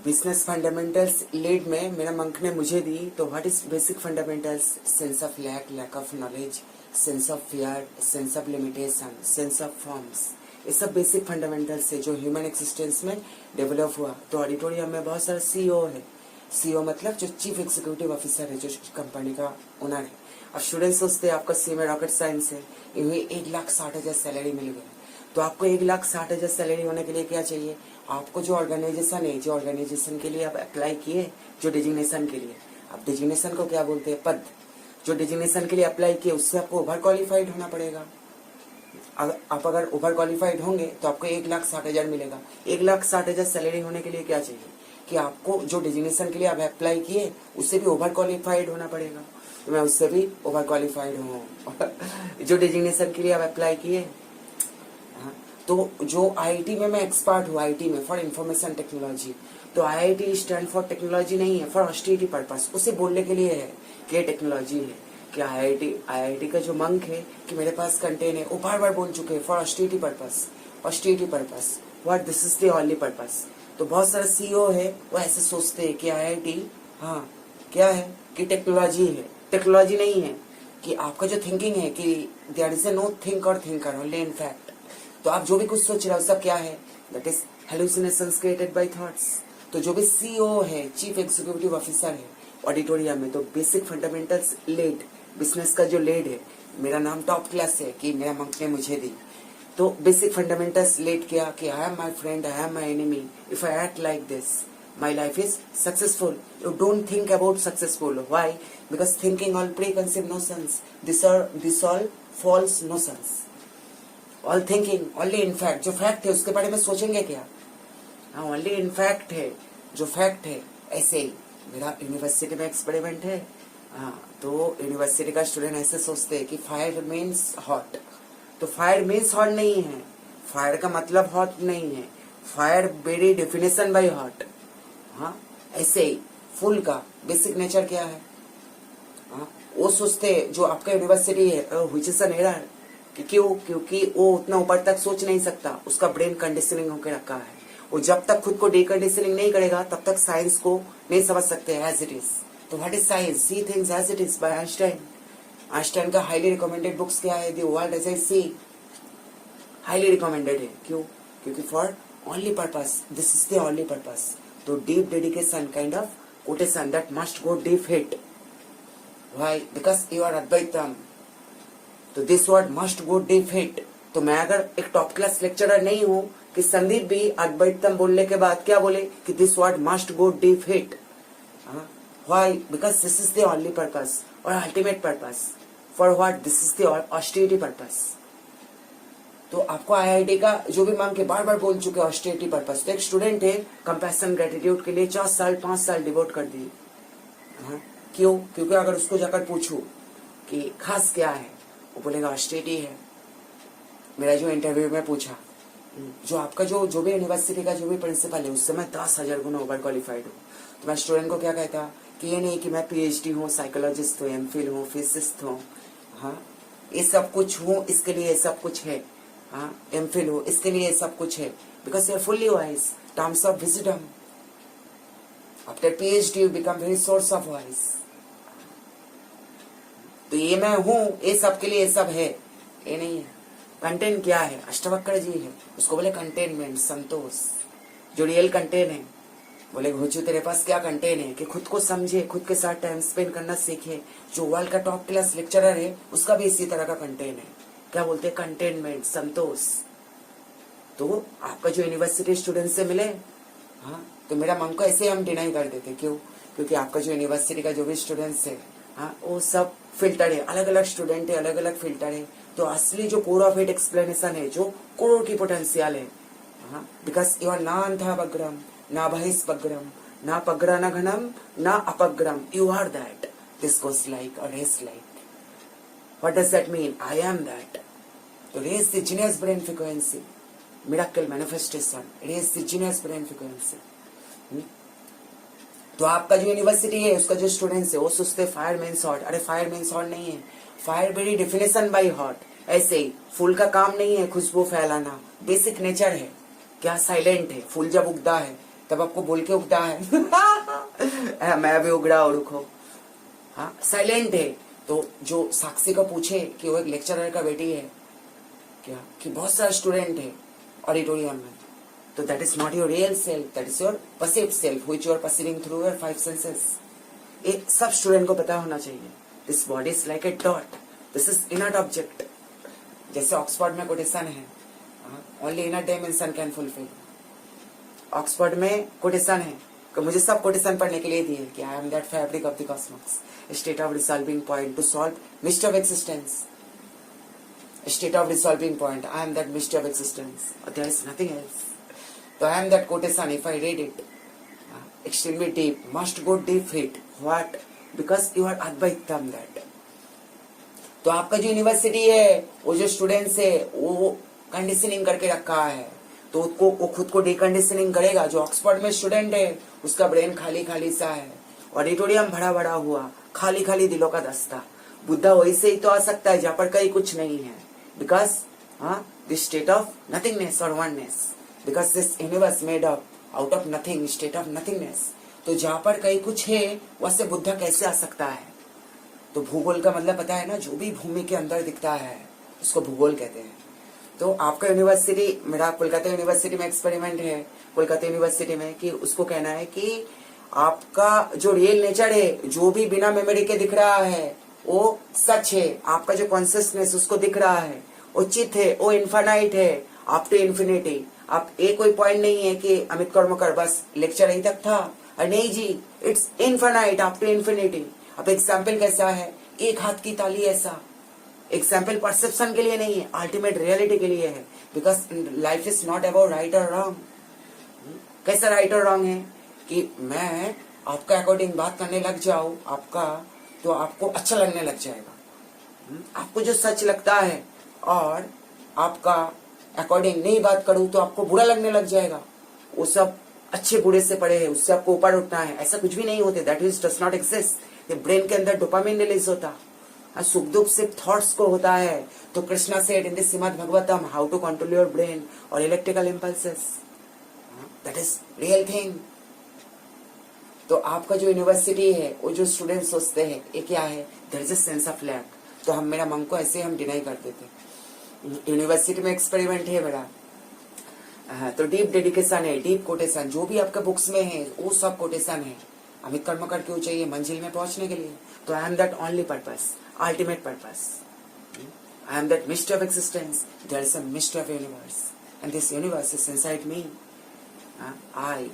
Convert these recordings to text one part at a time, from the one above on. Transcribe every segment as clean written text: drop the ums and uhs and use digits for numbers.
Business fundamentals lead में मेरा monk ने मुझे दी। तो what is basic fundamentals? Sense of lack of knowledge, sense of fear, sense of limitation, sense of forms, ये सब बेसिक फंडामेंटल्स है जो ह्यूमन एक्सिस्टेंस में डेवलप हुआ। तो ऑडिटोरियम में बहुत सारे सीईओ है। सीईओ मतलब जो चीफ एग्जीक्यूटिव ऑफिसर है, जो कंपनी का ओनर है। अब स्टूडेंट सोचते हैं आपका सी में रॉकेट साइंस है, ये 1,60,000 सैलरी मिल गई। तो आपको 1,60,000 सैलरी होने के लिए क्या चाहिए? आपको जो ऑर्गेनाइजेशन है, जो ऑर्गेनाइजेशन के लिए आप अप्लाई किए, जो डिजिग्नेशन के लिए, आप डिजिग्नेशन को क्या बोलते हैं? पद। जो डिजिग्नेशन के लिए अप्लाई किए उससे आपको ओवर क्वालिफाइड होना पड़ेगा। आप अगर ओवर क्वालिफाइड होंगे तो आपको 1,60,000 मिलेगा। 1,60,000 सैलरी होने के लिए क्या चाहिए कि आपको जो डिजिग्नेशन के लिए आप अप्लाई किए उससे भी ओवर क्वालिफाइड होना पड़ेगा। तो मैं उससे भी ओवर क्वालिफाइड हूँ। जो डिजिग्नेशन के लिए आप अप्लाई किए, तो जो आईटी में मैं एक्सपर्ट हूँ, आईटी में फॉर इंफॉर्मेशन टेक्नोलॉजी। तो आईआईटी स्टैंड फॉर टेक्नोलॉजी नहीं है, फॉर ऑस्टिरिटी पर्पस। उसे बोलने के लिए है कि ये टेक्नोलॉजी है। कि आईआईटी का जो मंक है कि मेरे पास कंटेन है, वो बार बार बोल चुके हैं for austerity purpose, austerity purpose. What this is the only purpose. तो बहुत सारे सीईओ है वो ऐसे सोचते हैं कि आईआईटी हाँ क्या है कि टेक्नोलॉजी है। टेक्नोलॉजी नहीं है कि आपका जो थिंकिंग है कि there is a no think और थिंकर ओनली इन फैक्ट। तो आप जो भी कुछ सोच रहे हो सब क्या है? That is hallucinations created by thoughts. तो जो भी सीईओ है, चीफ एग्जीक्यूटिव ऑफिसर है ऑडिटोरियम में, तो बेसिक फंडामेंटल्स लीड, बिजनेस का जो लीड है, मेरा नाम टॉप क्लास है कि मेरा मंक ने मुझे दी। तो बेसिक फंडामेंटल्स लीड किया कि I am my friend, I am my enemy, if I act like this my life is successful. You don't think about successful. Why? Because thinking all preconceived notions. These all false notions. All thinking only in fact. जो fact है उसके बारे में सोचेंगे क्या? हाँ, only in fact है, जो फैक्ट है। ऐसे ही मेरा यूनिवर्सिटी में एक्सपेरिमेंट है। हाँ, तो यूनिवर्सिटी का स्टूडेंट ऐसे सोचते हैं कि फायर मीन्स हॉट। तो फायर मीन्स हॉट नहीं है, फायर का मतलब हॉट नहीं है। Fire very definition by hot. हाँ, ऐसे ही फूल का बेसिक नेचर क्या है? हाँ, वो सोचते जो आपका यूनिवर्सिटी है व्हिच इज एन एरर। कि क्यों? क्योंकि वो उतना ऊपर तक सोच नहीं सकता, उसका ब्रेन कंडीशनिंग होकर रखा है। वो जब तक खुद को डीकंडीशनिंग नहीं करेगा तब तक साइंस को नहीं समझ सकते एज इट इज। तो what is science? See things as it is by Einstein. Einstein का हाईली रिकमेंडेड बुक्स क्या है? The world as I see. Highly recommended है। क्यों? क्योंकि for only purpose, this is the only purpose. तो deep dedication kind of quotation that must go deep hit. Why? Because you are Advaitam. तो this word must go deep hit. तो मैं अगर एक top class lecturer नहीं हूँ कि संदीप भी अद्वैतम बोलने के बाद क्या बोले कि this word must go deep hit. Why? Because this is the only purpose और ultimate purpose. For what? This is the austerity purpose. तो आपको आईआईटी का जो भी मांग के बार बार बोल चुके ऑस्टिरिटी पर्पस। तो एक स्टूडेंट है कंपैशन ग्रेटिट्यूड के लिए 4 साल 5 साल डिवोट कर दिए। क्यों? क्योंकि अगर उसको जाकर पूछूं कि खास क्या है, वो बोलेगा ऑस्टिरिटी है। मेरा जो इंटरव्यू में पूछा, जो आपका जो भी यूनिवर्सिटी का जो भी प्रिंसिपल है उससे मैं 10,000 गुना ओवर क्वालिफाइड हूँ। तो मैं स्टूडेंट को क्या कहता कि ये नहीं कि मैं पीएचडी हूँ, साइकोलॉजिस्ट हूँ, एमफिल हूँ, फिजिसिस्ट हूँ। हाँ, ये सब कुछ हूँ, इसके लिए ये सब कुछ है। हाँ, एमफिल हो, इसके लिए सब कुछ है। Because you are fully wise, terms of wisdom. After PhD you become very source of wise. तो ये मैं हूं, ये सब के लिए ये सब है, ये नहीं है। कंटेंट क्या है? अष्टावक्र जी है, उसको बोले कंटेनमेंट, संतोष। जो रियल कंटेंट है, बोले घोचू तेरे पास क्या कंटेंट है? कि खुद को समझे, खुद के साथ टाइम स्पेंड करना सीखे। जो वर्ल्ड का टॉप क्लास लेक्चरर है उसका भी इसी तरह का कंटेंट है। क्या बोलते हैं? कंटेनमेंट, संतोष। तो आपका जो यूनिवर्सिटी स्टूडेंट से मिले, हाँ, तो मेरा मन को ऐसे हम डिनाई कर देते। क्यों? क्योंकि आपका जो यूनिवर्सिटी का जो भी स्टूडेंट्स है, हाँ, वो सब फिल्टर है, अलग अलग स्टूडेंट है, अलग अलग फिल्टर है। तो असली जो कोर ऑफ इट एक्सप्लेनेशन है, जो करोड़ की पोटेंशियल है, हाँ, बिकॉज यू आर ना अंधापग्रम, ना बहिष्पग्रम, ना पग्रा न घनम, ना अपग्रम, you are that. This goes like और is like. What does that mean? I am that. To raise the genius brain frequency, miracle manifestation, raise the genius brain frequency. तो आपका जो यूनिवर्सिटी है, उसका जो स्टूडेंट्स है, वो सोचते फायर मीन्स हॉट। अरे फायर मीन्स हॉट नहीं है, fire very definition by hot. ऐसे ही फूल का काम नहीं है खुशबू फैलाना, बेसिक नेचर है। क्या? साइलेंट है। फूल जब उगता है तब आपको बोल के उगता है मैं भी उगड़ा और रुको। हाँ, साइलेंट है तो जो साक्षी को पूछे कि वो एक लेक्चरर का बेटी है क्या, कि बहुत सारे स्टूडेंट है ऑडिटोरियम में, तो that is not your real self, that is your perceived self which you are perceiving through your 5 senses. ये सब स्टूडेंट को पता होना चाहिए। This body is like a dot, this is inert object. जैसे ऑक्सफोर्ड में कोटेशन है, only inner dimension can fulfil. Oxford में कोटेशन है कि मुझे सब कोटेशन पढ़ने के लिए दिए कि I am that fabric of the cosmos, state of resolving point to solve mystery of existence, state of resolving point, I am that mystery of existence, there is nothing else. तो I am that quotation, if I read it extremely deep, must go deep it. What? Because you are Advaitam that. तो आपका जो university है, वो जो students है, वो conditioning करके रखा है, तो उसको वो खुद को डिकंडीशनिंग करेगा। जो ऑक्सफोर्ड में स्टूडेंट है उसका ब्रेन खाली खाली सा है, ऑडिटोरियम भरा भरा हुआ, खाली खाली दिलों का दस्ता। बुद्धा वैसे ही तो आ सकता है जहाँ पर कहीं कुछ नहीं है, because this state of nothingness और oneness, because this universe made up out of nothing, state of nothingness. तो जहाँ पर कहीं कुछ है वहां से बुद्धा कैसे आ सकता है? तो भूगोल का मतलब पता है ना, जो भी भूमि के अंदर दिखता है उसको भूगोल कहते हैं। तो आपका यूनिवर्सिटी, मेरा कोलकाता यूनिवर्सिटी में एक्सपेरिमेंट है, कोलकाता यूनिवर्सिटी में, कि उसको कहना है कि आपका जो रियल नेचर है, जो भी बिना मेमोरी के दिख रहा है वो सच है। आपका जो कॉन्सियसनेस उसको दिख रहा है वो चित है, वो इन्फानाइट है, अप टू इन्फिनिटी। आप एक कोई पॉइंट नहीं है कि अमित कर्मकर बस लेक्चर यही तक था, और नहीं जी, it's infinite up to infinity. अब एग्जाम्पल कैसा है, एक हाथ की ताली ऐसा, एग्जाम्पल परसेप्शन के लिए नहीं है, अल्टीमेट रियलिटी के लिए है, because life is not about right और रॉन्ग। कैसा राइट और रॉन्ग है कि मैं आपका अकॉर्डिंग बात करने लग जाऊं आपका, तो आपको अच्छा लगने लग जाएगा। आपको जो सच लगता है और आपका अकॉर्डिंग नहीं बात करूं तो आपको बुरा लगने लग जाएगा। वो सब अच्छे बुरे से पड़े हैं, उससे आपको ऊपर उठना है, ऐसा कुछ भी नहीं होते। That is does not exist. Brain के अंदर डोपामिन रिलीज होता, सुख दुख सिर्फ थॉट्स को होता है। तो Krishna said in the Shrimad Bhagavatam, how to control your brain और electrical impulses, that is real thing. तो आपका जो यूनिवर्सिटी है, वो जो स्टूडेंट सोचते हैं ये क्या है, there is a sense of lack. तो हम, मेरा मन को ऐसे हम डिनाई कर देते। यूनिवर्सिटी में एक्सपेरिमेंट है मेरा, तो डीप डेडिकेशन है, डीप कोटेशन, जो भी आपके बुक्स में है वो सब कोटेशन है। अमित कर्मकर क्यों चाहिए मंजिल में पहुंचने के लिए? तो I am that only purpose, ultimate purpose. I am that mystery of existence, there is a mystery of universe, and this universe is inside me. I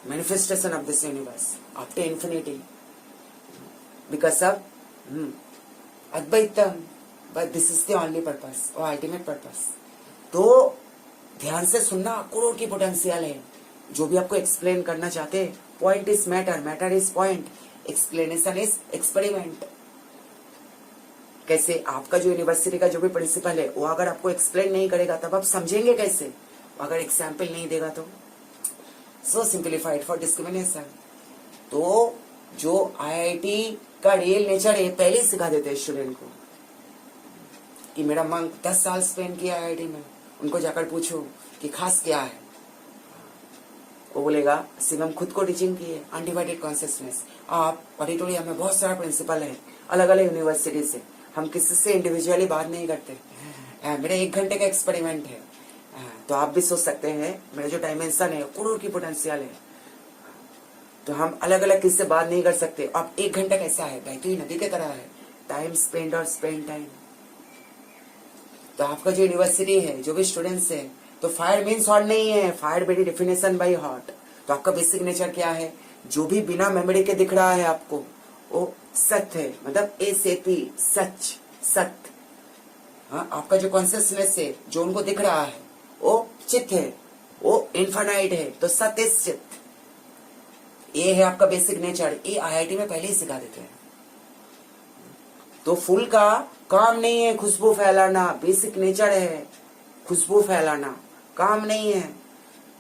manifestation of this universe up to infinity because of Advaitam, but this is the only purpose or ultimate purpose। तो ध्यान से सुनना, करोड़ की potential है। जो भी आपको explain करना चाहते हैं, point is matter, matter is point, explanation is experiment. कैसे आपका जो यूनिवर्सिटी का जो भी प्रिंसिपल है वो अगर आपको एक्सप्लेन नहीं करेगा तब आप समझेंगे कैसे? अगर एग्जाम्पल नहीं देगा तो सो सिंप्लीफाइड फॉर डिस्क्रिमिनेशन। तो जो आईआईटी का रियल नेचर है पहले ही सिखा देते हैं स्टूडेंट को। कि मेरा मंक 10 साल स्पेंड किया आईआईटी में, उनको जाकर पूछो कि खास क्या है, वो बोलेगा सिंगम खुद को टीचिंग की है, अनडिवाइडेड कॉन्शियसनेस। आप ऑडिटोरियम में बहुत सारा प्रिंसिपल है अलग अलग यूनिवर्सिटी से, हम किसी से इंडिविजुअली बात नहीं करते। मेरा 1 घंटे का एक्सपेरिमेंट है। तो आप भी सोच सकते हैं मेरा जो डायमेंशन है करोड़ की पोटेंशियल है, तो हम अलग अलग किससे बात नहीं कर सकते। अब 1 घंटा कैसा है, बहती हुई नदी की तरह है, टाइम स्पेंड और स्पेंड टाइम। तो आपका जो यूनिवर्सिटी है, जो भी स्टूडेंट्स है, तो फायर मीन्स हॉट नहीं है, fire very definition by hot. तो आपका बेसिक नेचर क्या है, जो भी बिना मेमोरी के दिख रहा है आपको वो सत्य है, मतलब एसएपी, सच, सत्य। हाँ, आपका जो कॉन्शियसनेस है जो उनको दिख रहा है वो चित्त है, वो इन्फानाइट है, तो सत्य चित्त। ये है आपका बेसिक नेचर। ये आईआईटी में पहले ही सिखा देते हैं। तो फूल का काम नहीं है खुशबू फैलाना, बेसिक नेचर है खुशबू फैलाना, काम नहीं है।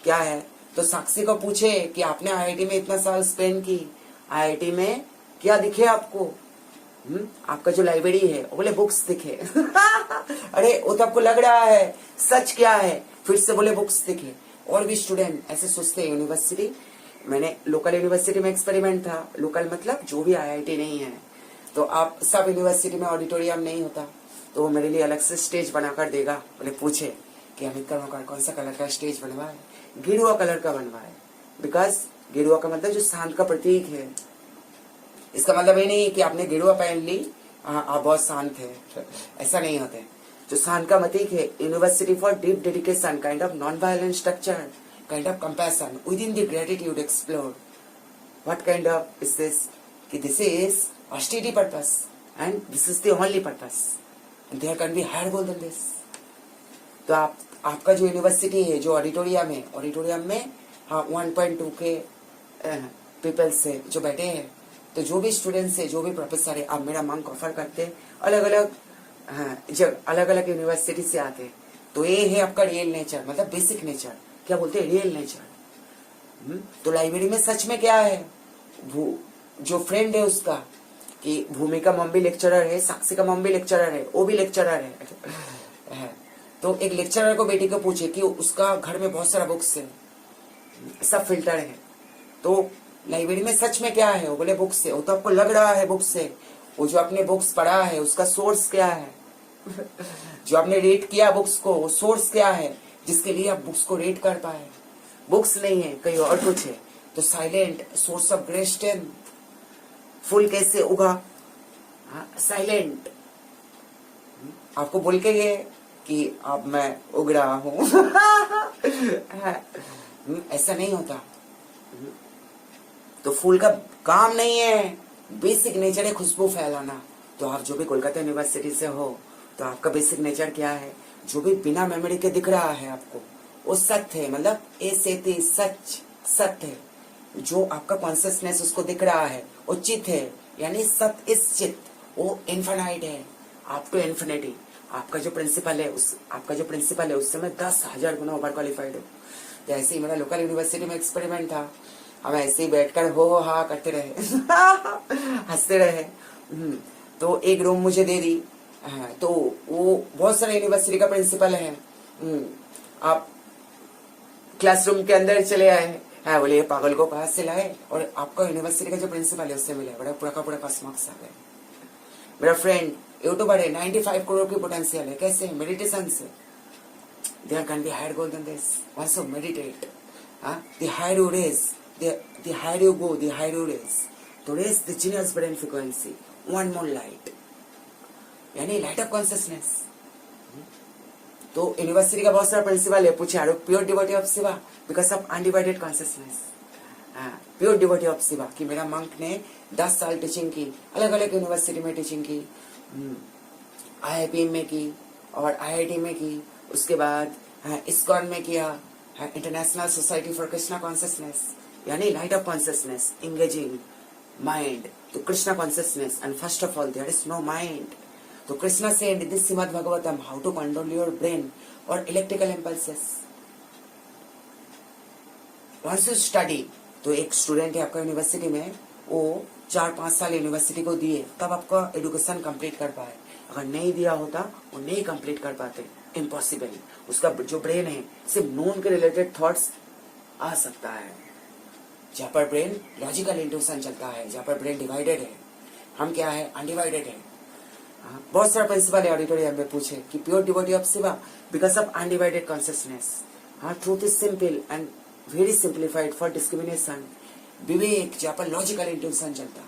क्या है? तो साक्षी को पूछे कि आपने आईआईटी में इतना साल स्पेंड की, आईआईटी में क्या दिखे आपको? आपका जो लाइब्रेरी है, वो बोले बुक्स दिखे। अरे वो तो आपको लग रहा है, सच क्या है? फिर से बोले बुक्स दिखे। और भी स्टूडेंट ऐसे सोचते हैं यूनिवर्सिटी, मैंने लोकल यूनिवर्सिटी में एक्सपेरिमेंट था, लोकल मतलब जो भी आईआईटी नहीं है, तो आप सब यूनिवर्सिटी में ऑडिटोरियम नहीं होता, तो वो मेरे लिए अलग से स्टेज बनाकर देगा। बोले पूछे कि अमित कर्मकार कौन सा कलर का स्टेज बनवाए, गेरुआ कलर का बनवाए, बिकॉज गेरुआ का मतलब जो शांत का प्रतीक है। इसका मतलब ये नहीं कि आपने गेरुआ पहन ली आप बहुत शांत है, ऐसा नहीं होता है। जो शांत का प्रतीक है, university for deep dedication, kind of non violent structure, kind of compassion within the gratitude explore. What kind of is this, कि this is austerity purpose and this is the only purpose, there can be higher goal than this. तो आपका जो university है, जो auditorium है, auditorium में 1.2 के peoples से जो बैठे हैं, तो जो भी स्टूडेंट्स है, जो भी प्रोफेसर है, आप मेरा मंक ऑफर करते हैं, अलग अलग जब अलग अलग यूनिवर्सिटी से आते हैं, तो ये है आपका रियल नेचर, मतलब बेसिक नेचर, क्या बोलते हैं, रियल नेचर। तो लाइब्रेरी में सच में क्या है, जो फ्रेंड है उसका, कि भूमिका मम भी लेक्चरर है, साक्षी का मम भी लेक्चरर है, वो भी लेक्चरर है। तो एक लेक्चरर को बेटी को पूछे कि उसका घर में बहुत सारा बुक्स है, सब फिल्टर है, तो लाइब्रेरी में सच में क्या है, वो बोले बुक्स है। वो तो आपको लग रहा है बुक्स है, वो जो आपने बुक्स पढ़ा है उसका सोर्स क्या है जो आपने रेट किया बुक्स को, वो सोर्स क्या है जिसके लिए आप बुक्स को रेट कर पाए। बुक्स नहीं है, कहीं और कुछ है। तो silent source of grey stem, फूल कैसे उगा, साइलेंट। आपको बोल के ये कि अब मैं उग रहा हूं ऐसा नहीं होता। तो फूल का काम नहीं है, बेसिक नेचर है खुशबू फैलाना। तो आप जो भी कोलकाता यूनिवर्सिटी से हो, तो आपका बेसिक नेचर क्या है, जो भी बिना मेमोरी के दिख रहा है आपको, वो सत्य है, मतलब ए सच सत्य है। जो आपका कॉन्सियसनेस उसको दिख रहा है वो चित है, यानी सत्य इस चित, वो इन्फिनाइट है, आप टू इन्फिनिटी। आपका जो प्रिंसिपल है उससे मैं 10,000 गुना ओवर क्वालिफाइड हूँ। तो ऐसे ही मेरा लोकल यूनिवर्सिटी में एक्सपेरिमेंट था, हम ऐसे ही बैठकर हो हा करते रहे हंसते रहे। तो एक रूम मुझे दे दी, तो वो बहुत सारे यूनिवर्सिटी का प्रिंसिपल है। आप क्लासरूम के अंदर चले आए, बोले ये पागल को कहाँ से लाए, और आपका यूनिवर्सिटी का जो प्रिंसिपल है उससे मिले, बड़ा पूरा का पूरा कॉस्मॉक्स आ गए। मेरा फ्रेंड यूट्यूबर है, 95 करोड़ की पोटेंशियल है, कैसे, मेडिटेशन से। There can be higher goal than this, once you meditate, the higher you raise, the higher you go, the higher you raise. To raise the genius brain frequency, one more light, यानी light of consciousness. तो university का बहुत सारा principle है, पूछे are you pure devotee of Shiva, because of undivided consciousness. Pure devotee of Shiva, कि मेरा monk ने 10 साल टीचिंग की, अलग अलग यूनिवर्सिटी में टीचिंग की, IIPM में की और IIT में की, उसके बाद इस्कॉन में किया, International Society for Krishna Consciousness, यानी light of consciousness, engaging mind to Krishna consciousness, and first of all there is no mind. So Krishna said in this Srimad Bhagavatam how to control your brain or electrical impulses. Once you study, तो एक student है आपका university में, वो 4-5 साल university को दिए तब आपका एजुकेशन कंप्लीट कर पाए। अगर नहीं दिया होता वो नहीं कंप्लीट कर पाते, इम्पॉसिबल। उसका जो ब्रेन है सिर्फ नोन के रिलेटेड थॉट्स आ सकता है। जहाँ पर ब्रेन लॉजिकल इंट्यूशन चलता है, जहाँ पर ब्रेन डिवाइडेड है, हम क्या है, अनडिवाइडेड है। बहुत सारा प्रिंसिपल है ऑडिटोरियम में पूछे कि pure devotee of Shiva because of undivided consciousness. Truth is simple and very simplified for discrimination. विवेक, जहाँ पर लॉजिकल इंट्यूशन चलता,